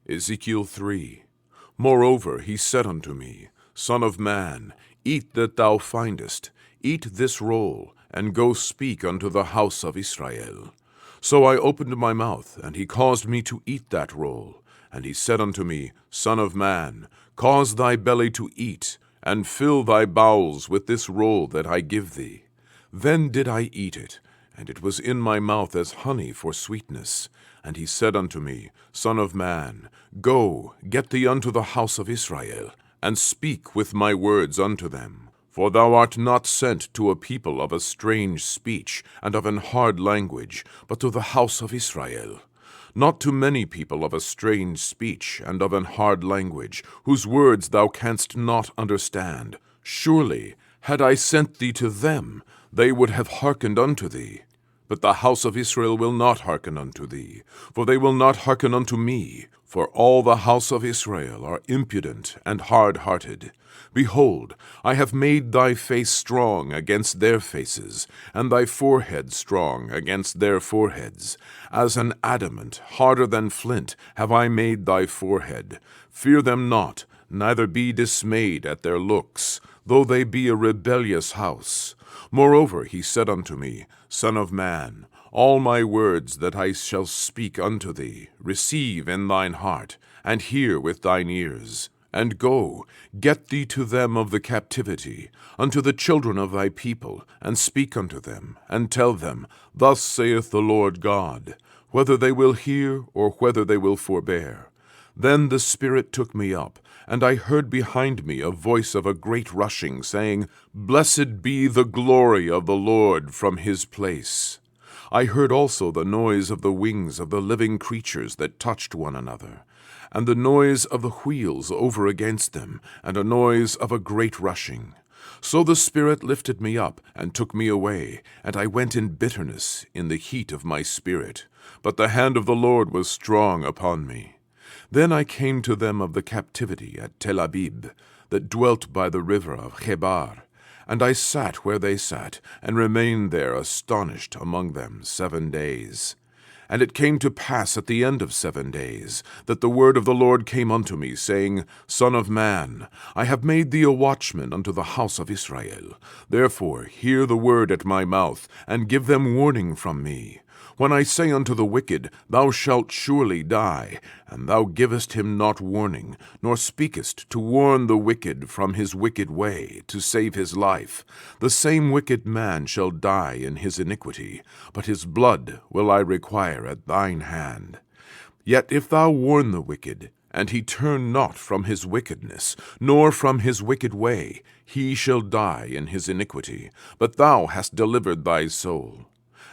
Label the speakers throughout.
Speaker 1: Ezekiel 3. Moreover he said unto me, Son of man, eat that thou findest, eat this roll, and go speak unto the house of Israel. So I opened my mouth, and he caused me to eat that roll. And he said unto me, Son of man, cause thy belly to eat, and fill thy bowels with this roll that I give thee. Then did I eat it, and it was in my mouth as honey for sweetness. And he said unto me, Son of man, go, get thee unto the house of Israel, and speak with my words unto them. For thou art not sent to a people of a strange speech and of an hard language, but to the house of Israel. Not to many people of a strange speech and of an hard language, whose words thou canst not understand. Surely, had I sent thee to them, they would have hearkened unto thee. But the house of Israel will not hearken unto thee, for they will not hearken unto me. For all the house of Israel are impudent and hard-hearted. Behold, I have made thy face strong against their faces, and thy forehead strong against their foreheads. As an adamant, harder than flint, have I made thy forehead. Fear them not, neither be dismayed at their looks, though they be a rebellious house. Moreover he said unto me, Son of man, all my words that I shall speak unto thee, receive in thine heart, and hear with thine ears. And go, get thee to them of the captivity, unto the children of thy people, and speak unto them, and tell them, Thus saith the Lord God, whether they will hear, or whether they will forbear. Then the Spirit took me up, and I heard behind me a voice of a great rushing, saying, Blessed be the glory of the Lord from his place. I heard also the noise of the wings of the living creatures that touched one another, and the noise of the wheels over against them, and a noise of a great rushing. So the Spirit lifted me up, and took me away, and I went in bitterness, in the heat of my spirit. But the hand of the Lord was strong upon me. Then I came to them of the captivity at Tel Abib, that dwelt by the river of Chebar. And I sat where they sat, and remained there astonished among them 7 days. And it came to pass at the end of 7 days, that the word of the Lord came unto me, saying, Son of man, I have made thee a watchman unto the house of Israel. Therefore hear the word at my mouth, and give them warning from me. When I say unto the wicked, Thou shalt surely die, and thou givest him not warning, nor speakest to warn the wicked from his wicked way, to save his life, the same wicked man shall die in his iniquity, but his blood will I require at thine hand. Yet if thou warn the wicked, and he turn not from his wickedness, nor from his wicked way, he shall die in his iniquity, but thou hast delivered thy soul.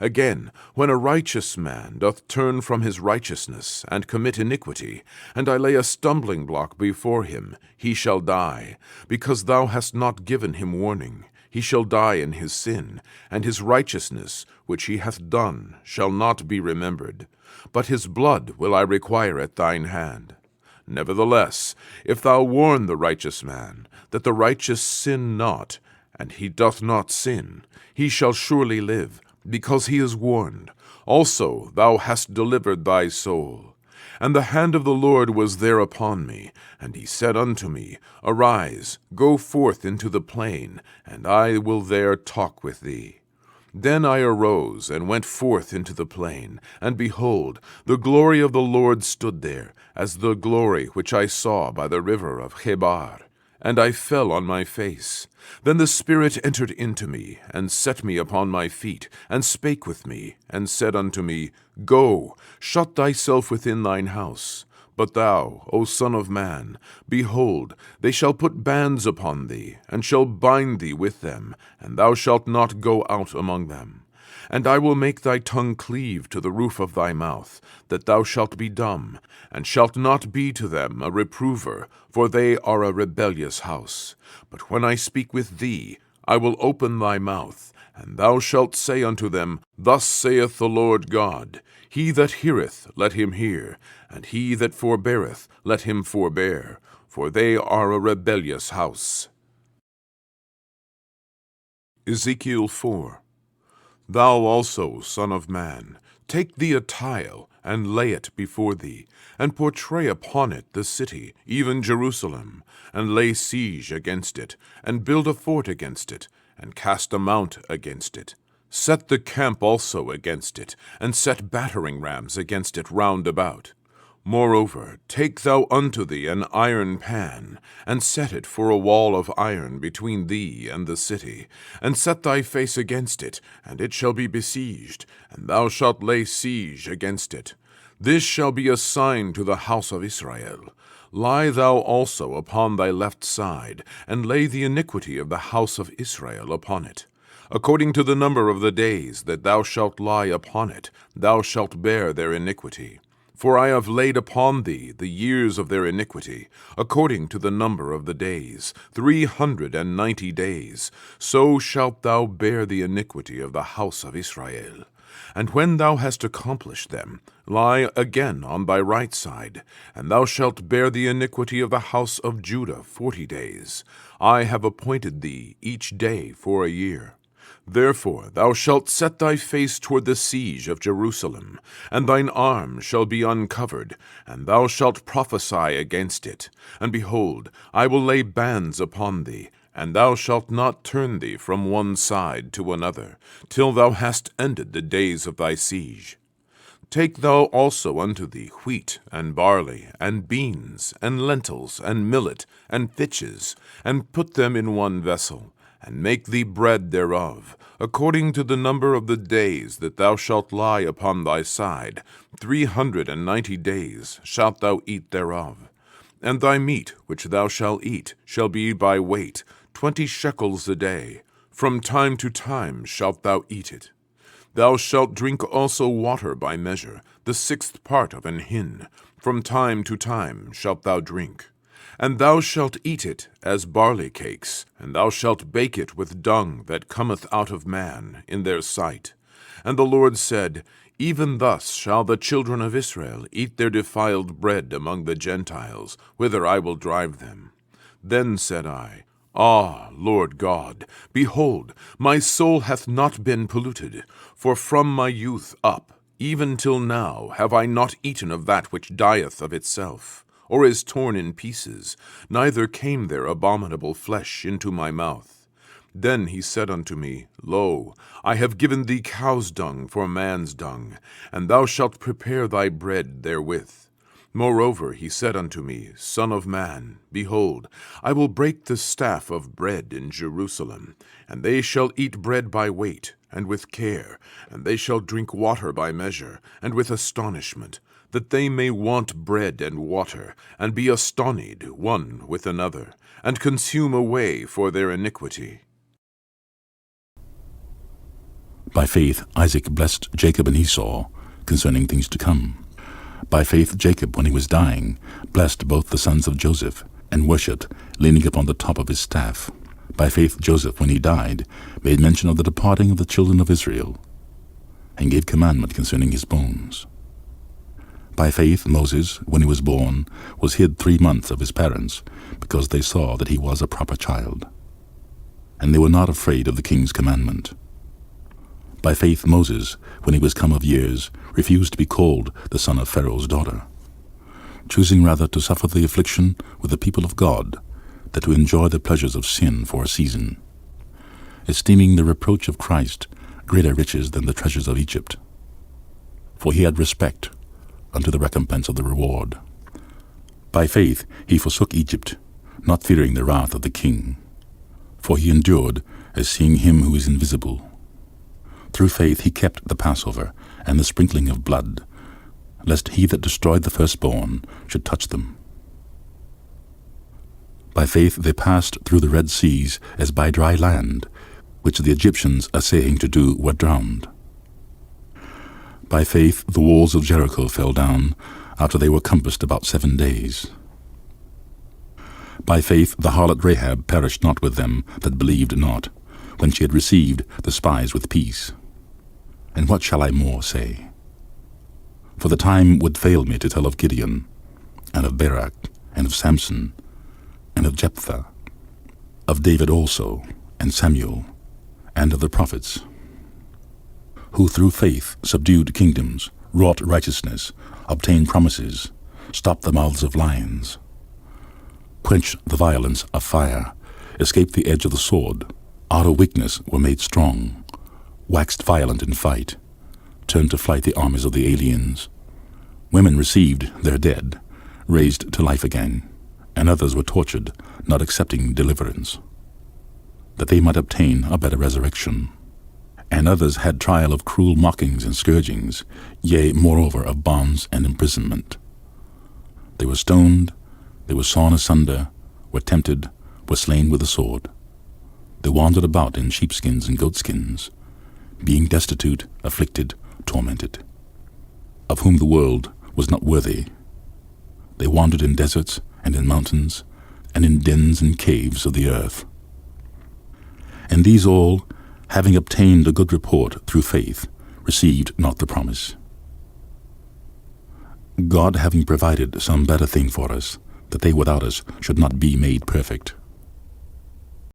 Speaker 1: Again, when a righteous man doth turn from his righteousness, and commit iniquity, and I lay a stumbling block before him, he shall die, because thou hast not given him warning. He shall die in his sin, and his righteousness, which he hath done, shall not be remembered. But his blood will I require at thine hand. Nevertheless, if thou warn the righteous man, that the righteous sin not, and he doth not sin, he shall surely live, because he is warned. Also thou hast delivered thy soul. And the hand of the Lord was there upon me, and he said unto me, Arise, go forth into the plain, and I will there talk with thee. Then I arose, and went forth into the plain, and behold, the glory of the Lord stood there, as the glory which I saw by the river of Chebar. And I fell on my face. Then the Spirit entered into me, and set me upon my feet, and spake with me, and said unto me, Go, shut thyself within thine house. But thou, O Son of man, behold, they shall put bands upon thee, and shall bind thee with them, and thou shalt not go out among them. And I will make thy tongue cleave to the roof of thy mouth, that thou shalt be dumb, and shalt not be to them a reprover, for they are a rebellious house. But when I speak with thee, I will open thy mouth, and thou shalt say unto them, Thus saith the Lord God, He that heareth, let him hear, and he that forbeareth, let him forbear, for they are a rebellious house. Ezekiel 4. Thou also, son of man, take thee a tile, and lay it before thee, and portray upon it the city, even Jerusalem, and lay siege against it, and build a fort against it, and cast a mount against it. Set the camp also against it, and set battering rams against it round about. Moreover, take thou unto thee an iron pan, and set it for a wall of iron between thee and the city, and set thy face against it, and it shall be besieged, and thou shalt lay siege against it. This shall be a sign to the house of Israel. Lie thou also upon thy left side, and lay the iniquity of the house of Israel upon it. According to the number of the days that thou shalt lie upon it, thou shalt bear their iniquity. For I have laid upon thee the years of their iniquity, according to the number of the days, 390 days. So shalt thou bear the iniquity of the house of Israel. And when thou hast accomplished them, lie again on thy right side, and thou shalt bear the iniquity of the house of Judah 40 days. I have appointed thee each day for a year. Therefore thou shalt set thy face toward the siege of Jerusalem, and thine arm shall be uncovered, and thou shalt prophesy against it. And behold, I will lay bands upon thee, and thou shalt not turn thee from one side to another, till thou hast ended the days of thy siege. Take thou also unto thee wheat, and barley, and beans, and lentils, and millet, and fitches, and put them in one vessel, and make thee bread thereof, according to the number of the days that thou shalt lie upon thy side. 390 days shalt thou eat thereof. And thy meat which thou shalt eat shall be by weight, 20 shekels a day. From time to time shalt thou eat it. Thou shalt drink also water by measure, the 6th part of an hin. From time to time shalt thou drink. And thou shalt eat it as barley cakes, and thou shalt bake it with dung that cometh out of man in their sight. And the Lord said, Even thus shall the children of Israel eat their defiled bread among the Gentiles, whither I will drive them. Then said I, Ah, Lord God, behold, my soul hath not been polluted, for from my youth up, even till now, have I not eaten of that which dieth of itself, or is torn in pieces, neither came there abominable flesh into my mouth. Then he said unto me, Lo, I have given thee cow's dung for man's dung, and thou shalt prepare thy bread therewith. Moreover he said unto me, Son of man, behold, I will break the staff of bread in Jerusalem, and they shall eat bread by weight, and with care, and they shall drink water by measure, and with astonishment, that they may want bread and water, and be astonied one with another, and consume away for their iniquity.
Speaker 2: By faith Isaac blessed Jacob and Esau concerning things to come. By faith Jacob, when he was dying, blessed both the sons of Joseph, and worshipped, leaning upon the top of his staff. By faith Joseph, when he died, made mention of the departing of the children of Israel, and gave commandment concerning his bones. By faith Moses, when he was born, was hid 3 months of his parents, because they saw that he was a proper child. And they were not afraid of the king's commandment. By faith Moses, when he was come of years, refused to be called the son of Pharaoh's daughter, choosing rather to suffer the affliction with the people of God, than to enjoy the pleasures of sin for a season, esteeming the reproach of Christ greater riches than the treasures of Egypt. For he had respect unto the recompense of the reward. By faith he forsook Egypt, not fearing the wrath of the king, for he endured as seeing him who is invisible. Through faith he kept the Passover and the sprinkling of blood, lest he that destroyed the firstborn should touch them. By faith they passed through the Red Seas as by dry land, which the Egyptians assaying to do were drowned. By faith the walls of Jericho fell down, after they were compassed about 7 days. By faith the harlot Rahab perished not with them that believed not, when she had received the spies with peace. And what shall I more say? For the time would fail me to tell of Gideon, and of Barak, and of Samson, and of Jephthah, of David also, and Samuel, and of the prophets, who through faith subdued kingdoms, wrought righteousness, obtained promises, stopped the mouths of lions, quenched the violence of fire, escaped the edge of the sword, out of weakness were made strong, waxed violent in fight, turned to flight the armies of the aliens. Women received their dead, raised to life again, and others were tortured, not accepting deliverance, that they might obtain a better resurrection. And others had trial of cruel mockings and scourgings, yea, moreover, of bonds and imprisonment. They were stoned, they were sawn asunder, were tempted, were slain with the sword. They wandered about in sheepskins and goatskins, being destitute, afflicted, tormented, of whom the world was not worthy. They wandered in deserts and in mountains, and in dens and caves of the earth. And these all, having obtained a good report through faith, received not the promise. God having provided some better thing for us, that they without us should not be made perfect.